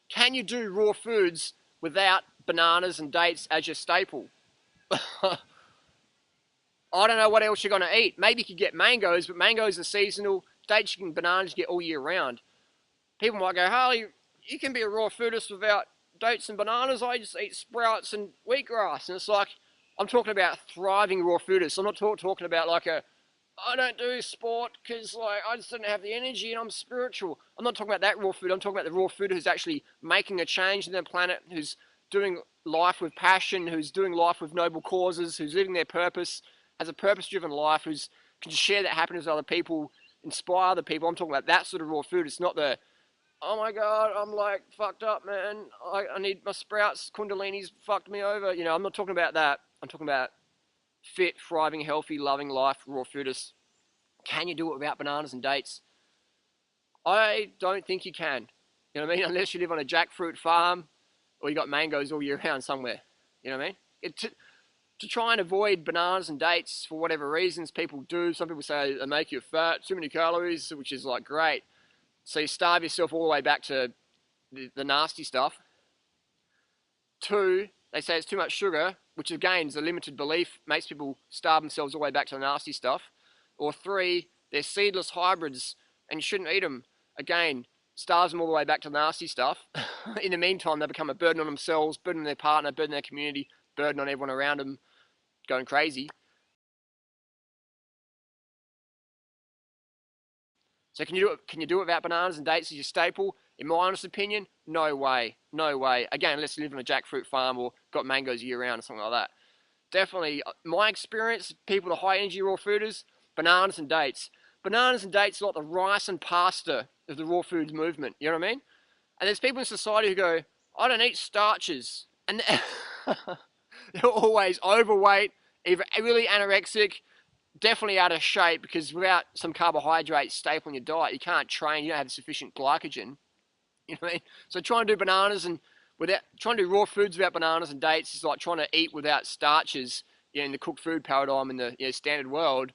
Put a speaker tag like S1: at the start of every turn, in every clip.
S1: Can you do raw foods without bananas and dates as your staple? I don't know what else you're going to eat. Maybe you could get mangoes, but mangoes are seasonal. Dates and bananas you get all year round. People might go, Harley, you can be a raw foodist without dates and bananas. I just eat sprouts and wheatgrass. And it's like, I'm talking about thriving raw foodists. I'm not talking about like I don't do sport because like I just don't have the energy and I'm spiritual. I'm not talking about that raw food. I'm talking about the raw food who's actually making a change in their planet, who's doing life with passion, who's doing life with noble causes, who's living their purpose, has a purpose-driven life, who's can share that happiness with other people, inspire other people. I'm talking about that sort of raw food. It's not the, oh my God, I'm like fucked up, man. I need my sprouts, kundalini's fucked me over. You know, I'm not talking about that. I'm talking about fit, thriving, healthy, loving life, raw foodists. Can you do it without bananas and dates? I don't think you can. You know what I mean? Unless you live on a jackfruit farm or you got mangoes all year round somewhere. You know what I mean? To try and avoid bananas and dates for whatever reasons people do. Some people say they make you fat, too many calories, which is like great. So you starve yourself all the way back to the nasty stuff. 2, they say it's too much sugar, which again is a limited belief, makes people starve themselves all the way back to the nasty stuff. Or 3, they're seedless hybrids and you shouldn't eat them. Again, starves them all the way back to the nasty stuff. In the meantime, they become a burden on themselves, burden on their partner, burden on their community, burden on everyone around them, going crazy. So can you do it without bananas and dates as your staple? In my honest opinion, no way. No way. Again, unless you live on a jackfruit farm or got mangoes year round or something like that. Definitely, my experience, people, the high energy raw fooders, bananas and dates. Bananas and dates are like the rice and pasta of the raw foods movement. You know what I mean? And there's people in society who go, I don't eat starches. And they're always overweight, either really anorexic, definitely out of shape, because without some carbohydrates staple in your diet, you can't train, you don't have sufficient glycogen. You know what I mean? So trying to do bananas and trying to do raw foods without bananas and dates is like trying to eat without starches, you know, in the cooked food paradigm in the standard world.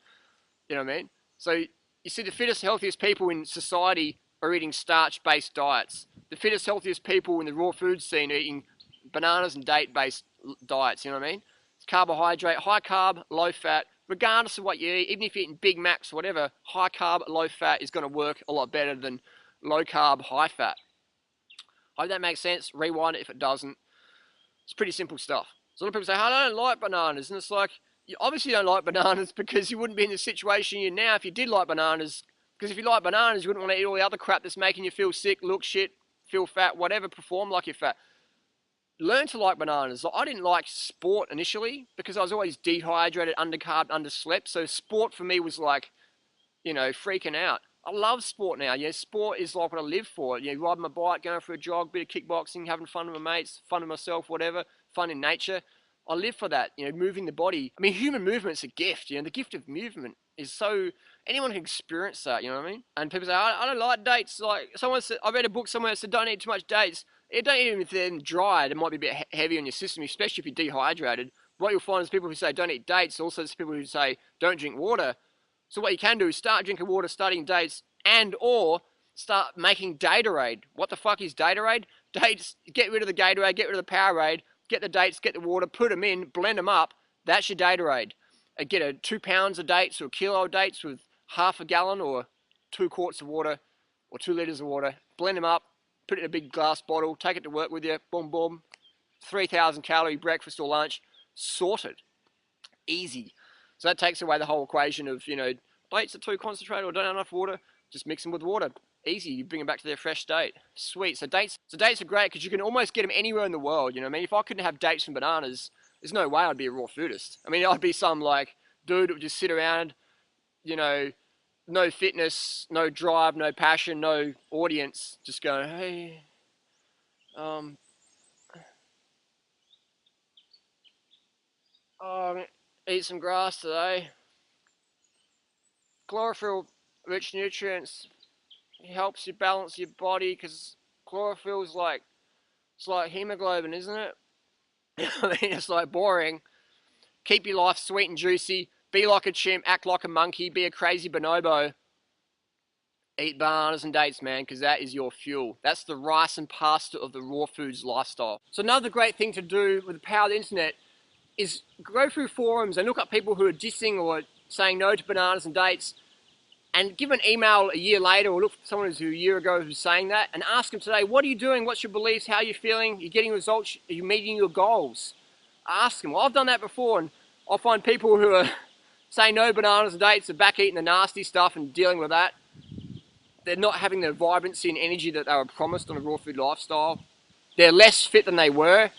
S1: You know what I mean? So you see, the fittest, healthiest people in society are eating starch-based diets. The fittest, healthiest people in the raw food scene are eating bananas and date-based diets. You know what I mean? It's carbohydrate, high carb, low fat. Regardless of what you eat, even if you're eating Big Macs or whatever, high carb, low fat is going to work a lot better than low carb, high fat. I hope that makes sense. Rewind it if it doesn't. It's pretty simple stuff. So a lot of people say, I don't like bananas. And it's like, you obviously don't like bananas because you wouldn't be in the situation you're in now if you did like bananas. Because if you like bananas, you wouldn't want to eat all the other crap that's making you feel sick, look shit, feel fat, whatever, perform like you're fat. Learn to like bananas. I didn't like sport initially because I was always dehydrated, undercarb, underslept. So sport for me was like, you know, freaking out. I love sport now. Yeah, sport is like what I live for. You know, riding my bike, going for a jog, bit of kickboxing, having fun with my mates, fun with myself, whatever, fun in nature. I live for that, you know, moving the body. I mean, human movement's a gift, you know, the gift of movement is so, anyone can experience that, you know what I mean? And people say, I don't like dates. Like, someone said, I read a book somewhere that said, don't eat too much dates. Don't eat them if they're dry. It might be a bit heavy on your system, especially if you're dehydrated. What you'll find is people who say, don't eat dates. Also, there's people who say, don't drink water. So what you can do is start drinking water, start eating dates, and or start making Datorade. What the fuck is Datorade? Dates, get rid of the Gatorade, get rid of the Powerade, get the dates, get the water, put them in, blend them up. That's your Datorade. Get 2 pounds of dates or a kilo of dates with half a gallon or 2 quarts of water or 2 litres of water. Blend them up, put it in a big glass bottle, take it to work with you, boom, boom. 3,000 calorie breakfast or lunch, sorted. Easy. So that takes away the whole equation of, you know, dates are too concentrated or don't have enough water. Just mix them with water. Easy. You bring them back to their fresh state. Sweet. So dates are great because you can almost get them anywhere in the world. You know what I mean? If I couldn't have dates and bananas, there's no way I'd be a raw foodist. I mean, I'd be some like dude that would just sit around, you know, no fitness, no drive, no passion, no audience, just going, hey, I'm gonna eat some grass today. Chlorophyll-rich nutrients helps you balance your body because chlorophyll is like, it's like hemoglobin, isn't it? I mean, it's like boring. Keep your life sweet and juicy. Be like a chimp, act like a monkey, be a crazy bonobo. Eat bananas and dates, man, because that is your fuel. That's the rice and pasta of the raw foods lifestyle. So another great thing to do with the power of the internet is go through forums and look up people who are dissing or saying no to bananas and dates, and give an email a year later, or look for someone who's a year ago who's saying that, and ask them today, what are you doing? What's your beliefs? How are you feeling? Are you getting results? Are you meeting your goals? Ask them. Well, I've done that before, and I'll find people who are saying no bananas and dates, are back eating the nasty stuff and dealing with that. They're not having the vibrancy and energy that they were promised on a raw food lifestyle. They're less fit than they were,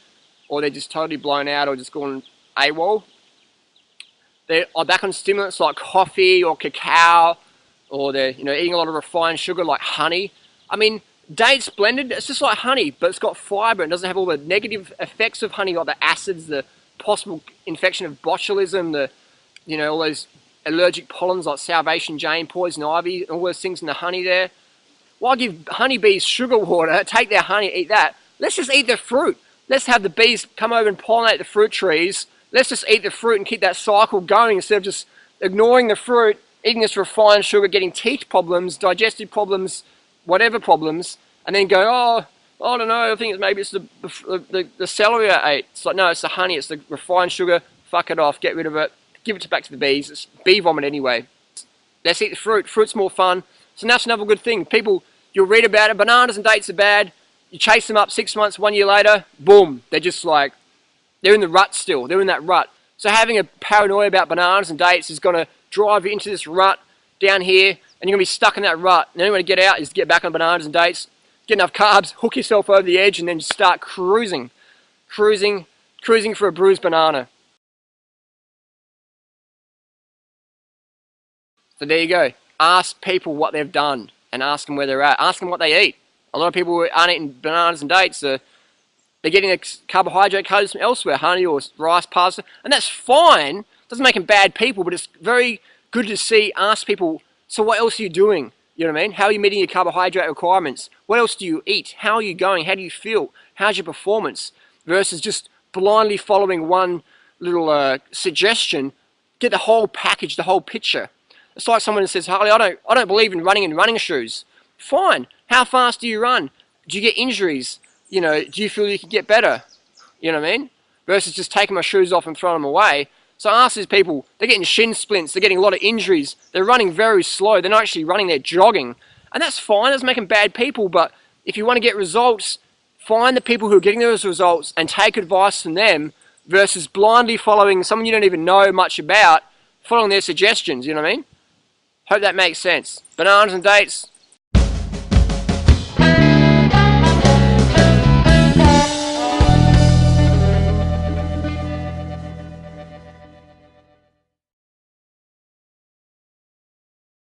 S1: or they're just totally blown out or just gone AWOL. They're back on stimulants like coffee or cacao, or they're eating a lot of refined sugar like honey. I mean, dates blended, it's just like honey, but it's got fiber and doesn't have all the negative effects of honey, like the acids, the possible infection of botulism, all those allergic pollens like Salvation Jane, poison ivy, all those things in the honey there. Why give honeybees sugar water, take their honey, eat that? Let's just eat the fruit. Let's have the bees come over and pollinate the fruit trees. Let's just eat the fruit and keep that cycle going instead of just ignoring the fruit, eating this refined sugar, getting teeth problems, digestive problems, whatever problems, and then go, oh, I don't know, I think maybe it's the celery I ate. It's like, no, it's the honey, it's the refined sugar. Fuck it off, get rid of it. Give it back to the bees. It's bee vomit anyway. Let's eat the fruit. Fruit's more fun. So that's another good thing. People, you'll read about it. Bananas and dates are bad. You chase them up 6 months, 1 year later, boom. They're just like, they're in the rut still. They're in that rut. So having a paranoia about bananas and dates is going to drive you into this rut down here, and you're going to be stuck in that rut. And the only way to get out is to get back on bananas and dates, get enough carbs, hook yourself over the edge, and then just start cruising. Cruising for a bruised banana. So there you go. Ask people what they've done and ask them where they're at. Ask them what they eat. A lot of people who aren't eating bananas and dates, they're getting a carbohydrate codes from elsewhere, honey or rice, pasta, and that's fine. Doesn't make them bad people, but it's very good to ask people, so what else are you doing? You know what I mean? How are you meeting your carbohydrate requirements? What else do you eat? How are you going? How do you feel? How's your performance? Versus just blindly following one little suggestion. Get the whole package, the whole picture. It's like someone says, Harley, I don't believe in running in running shoes. Fine. How fast do you run? Do you get injuries? Do you feel you can get better? You know what I mean? Versus just taking my shoes off and throwing them away. So I ask these people, they're getting shin splints, they're getting a lot of injuries, they're running very slow, they're not actually running, they're jogging. And that's fine, it doesn't make them bad people, but if you want to get results, find the people who are getting those results and take advice from them versus blindly following someone you don't even know much about, following their suggestions, you know what I mean? Hope that makes sense. Bananas and dates,